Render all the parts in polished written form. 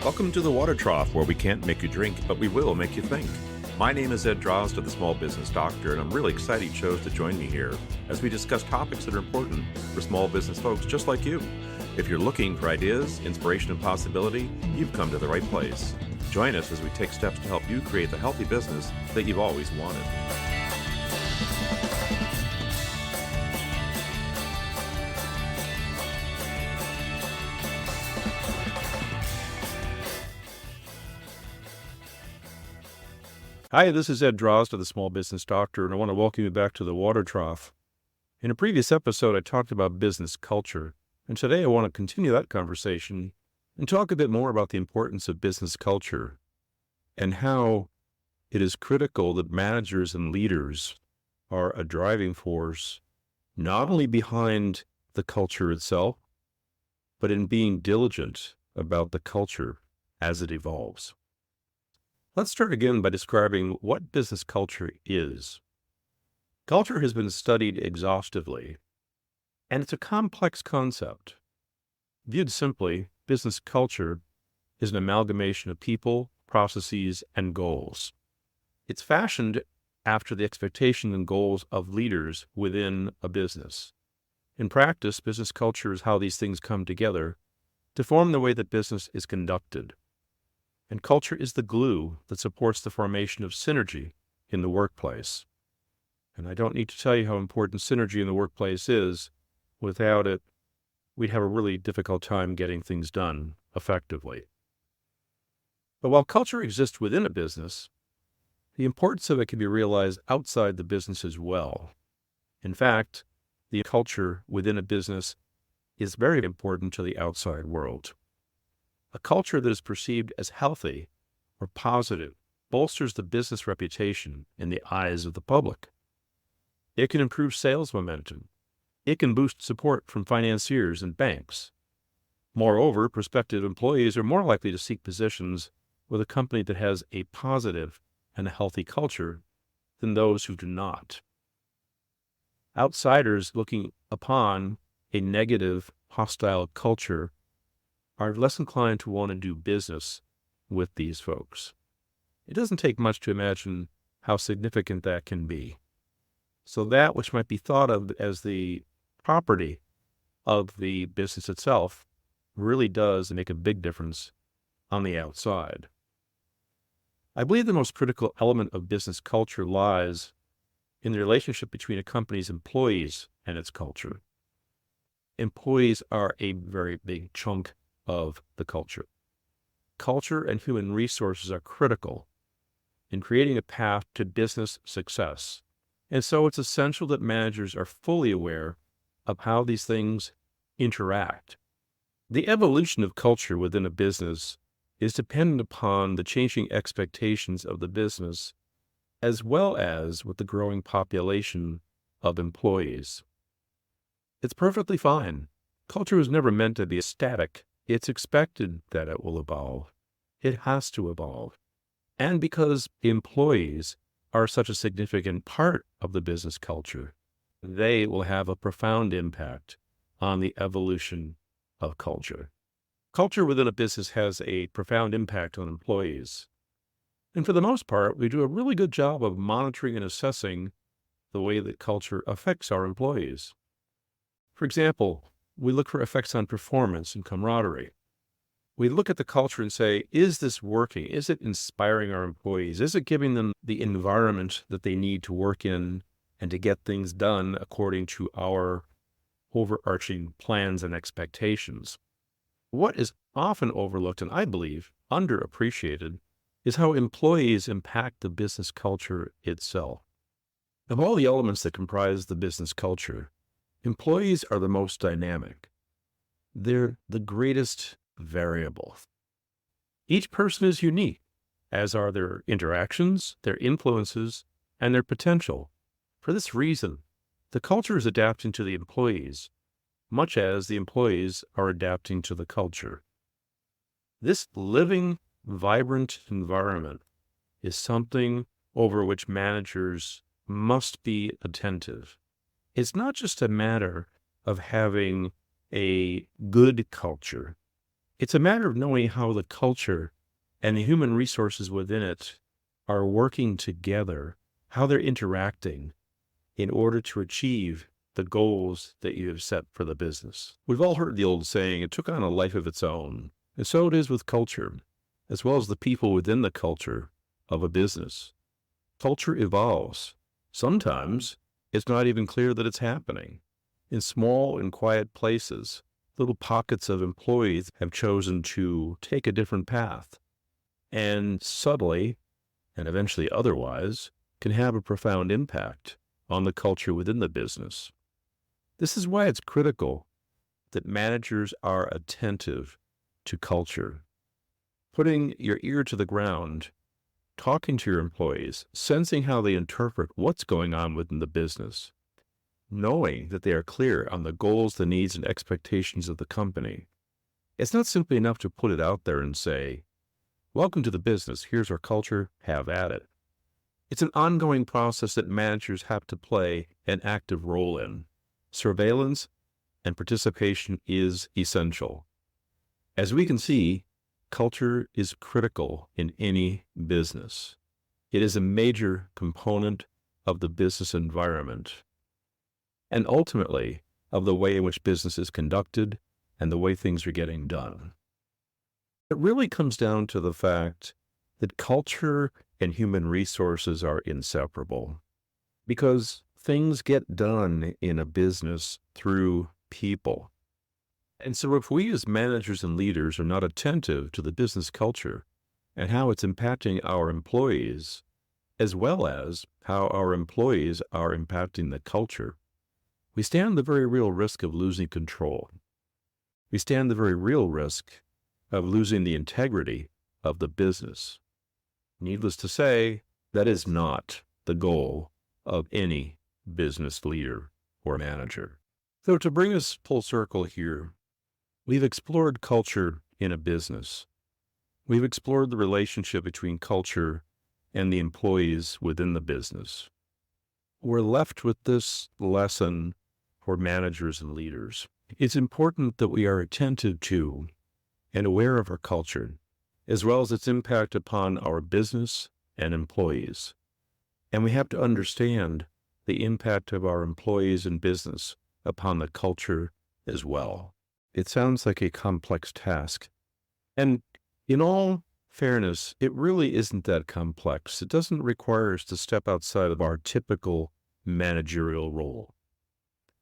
Welcome to the Water Trough, where we can't make you drink, but we will make you think. My name is Ed Drozd, the Small Business Doctor, and I'm really excited you chose to join me here as we discuss topics that are important for small business folks just like you. If you're looking for ideas, inspiration, and possibility, you've come to the right place. Join us as we take steps to help you create the healthy business that you've always wanted. Hi, this is Ed Drozd, the Small Business Doctor, and I want to welcome you back to the Water Trough. In a previous episode, I talked about business culture, and today I want to continue that conversation and talk a bit more about the importance of business culture and how it is critical that managers and leaders are a driving force, not only behind the culture itself, but in being diligent about the culture as it evolves. Let's start again by describing what business culture is. Culture has been studied exhaustively, and it's a complex concept. Viewed simply, business culture is an amalgamation of people, processes, and goals. It's fashioned after the expectations and goals of leaders within a business. In practice, business culture is how these things come together to form the way that business is conducted. And culture is the glue that supports the formation of synergy in the workplace. And I don't need to tell you how important synergy in the workplace is. Without it, we'd have a really difficult time getting things done effectively. But while culture exists within a business, the importance of it can be realized outside the business as well. In fact, the culture within a business is very important to the outside world. A culture that is perceived as healthy or positive bolsters the business reputation in the eyes of the public. It can improve sales momentum. It can boost support from financiers and banks. Moreover, prospective employees are more likely to seek positions with a company that has a positive and a healthy culture than those who do not. Outsiders looking upon a negative, hostile culture are less inclined to want to do business with these folks. It doesn't take much to imagine how significant that can be. So that which might be thought of as the property of the business itself really does make a big difference on the outside. I believe the most critical element of business culture lies in the relationship between a company's employees and its culture. Employees are a very big chunk of the culture. Culture and human resources are critical in creating a path to business success. And so it's essential that managers are fully aware of how these things interact. The evolution of culture within a business is dependent upon the changing expectations of the business, as well as with the growing population of employees. It's perfectly fine. Culture was never meant to be static. It's expected that it will evolve. It has to evolve. And because employees are such a significant part of the business culture, they will have a profound impact on the evolution of culture. Culture within a business has a profound impact on employees. And for the most part, we do a really good job of monitoring and assessing the way that culture affects our employees. For example, we look for effects on performance and camaraderie. We look at the culture and say, is this working? Is it inspiring our employees? Is it giving them the environment that they need to work in and to get things done according to our overarching plans and expectations? What is often overlooked, and I believe underappreciated, is how employees impact the business culture itself. Of all the elements that comprise the business culture, employees are the most dynamic. They're the greatest variable. Each person is unique, as are their interactions, their influences, and their potential. For this reason, the culture is adapting to the employees, much as the employees are adapting to the culture. This living, vibrant environment is something over which managers must be attentive. It's not just a matter of having a good culture. It's a matter of knowing how the culture and the human resources within it are working together, how they're interacting in order to achieve the goals that you have set for the business. We've all heard the old saying, it took on a life of its own. And so it is with culture, as well as the people within the culture of a business. Culture evolves. Sometimes it's not even clear that it's happening. In small and quiet places, little pockets of employees have chosen to take a different path, and subtly, and eventually otherwise, can have a profound impact on the culture within the business. This is why it's critical that managers are attentive to culture, putting your ear to the ground, talking to your employees, sensing how they interpret what's going on within the business, knowing that they are clear on the goals, the needs, and expectations of the company. It's not simply enough to put it out there and say, welcome to the business, here's our culture, have at it. It's an ongoing process that managers have to play an active role in. Surveillance and participation is essential. As we can see, culture is critical in any business. It is a major component of the business environment, and ultimately of the way in which business is conducted and the way things are getting done. It really comes down to the fact that culture and human resources are inseparable, because things get done in a business through people. And so if we as managers and leaders are not attentive to the business culture and how it's impacting our employees, as well as how our employees are impacting the culture, we stand the very real risk of losing control. We stand the very real risk of losing the integrity of the business. Needless to say, that is not the goal of any business leader or manager. So to bring us full circle here, we've explored culture in a business. We've explored the relationship between culture and the employees within the business. We're left with this lesson for managers and leaders. It's important that we are attentive to and aware of our culture, as well as its impact upon our business and employees. And we have to understand the impact of our employees and business upon the culture as well. It sounds like a complex task. And in all fairness, it really isn't that complex. It doesn't require us to step outside of our typical managerial role.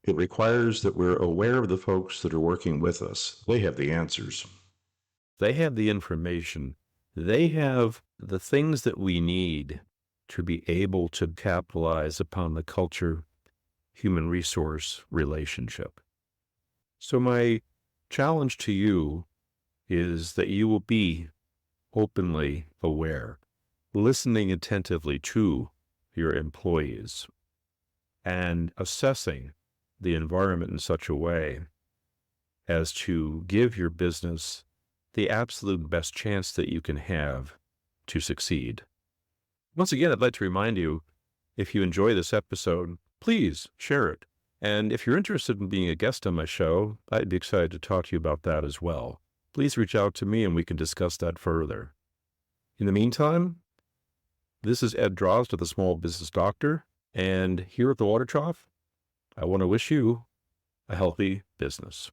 It requires that we're aware of the folks that are working with us. They have the answers. They have the information. They have the things that we need to be able to capitalize upon the culture-human resource relationship. So my challenge to you is that you will be openly aware, listening attentively to your employees, and assessing the environment in such a way as to give your business the absolute best chance that you can have to succeed. Once again, I'd like to remind you, if you enjoy this episode, please share it. And if you're interested in being a guest on my show, I'd be excited to talk to you about that as well. Please reach out to me and we can discuss that further. In the meantime, this is Ed Drozd, the Small Business Doctor, and here at the Water Trough, I want to wish you a healthy business.